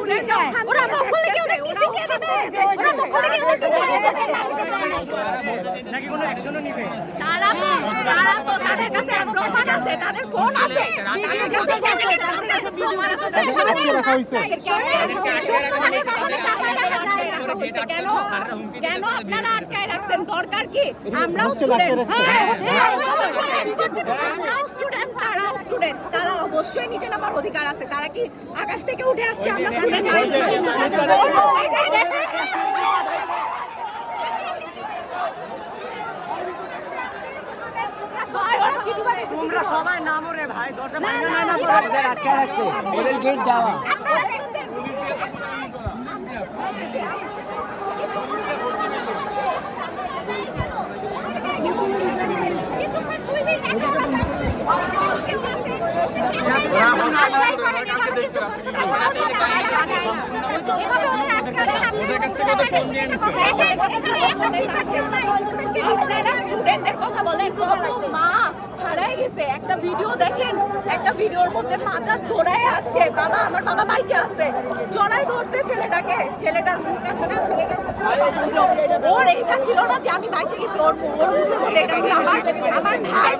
student ওরা বকলে কেউ দেখতেছে কে দিবে ওরা বকলে কেউ দেখতেছে নাকি কোনো অ্যাকশনও নিবে তারা তো তাদের কাছে প্রমাণ আছে তাদের ফোন আছে তাদের কাছে প্রমাণ আছে রাখা হইছে কেন কেন আপনারা আটকায় রাখছেন দরকার কি আমরাও স্টুডেন্ট তারাও স্টুডেন্ট তারা অবশ্যই নিচে নামার অধিকার আছে তারা কি আকাশ থেকে উঠে আসছে আমরা স্টুডেন্ট তোমরা সবাই নামো রে ভাই দরজা ভাঙা না ওদের আটকে রাখছে ওদের গেট দেওয়া স্টুডেন্টদের কথা বলেন মা হারাই গেছে একটা ভিডিও দেখেন একটা ভিডিওর মধ্যে মাথা ধরায় আসছে বাবা আমার বাবা বাইচে আছে জড়াই ধরছে ছেলেটাকে ছেলেটার মুখ আছে না ছেলেটার ছিল ওর এইটা ছিল না যে আমি বাইচে গেছি ওর মুখের মধ্যে এটা ছিল আমার ভাই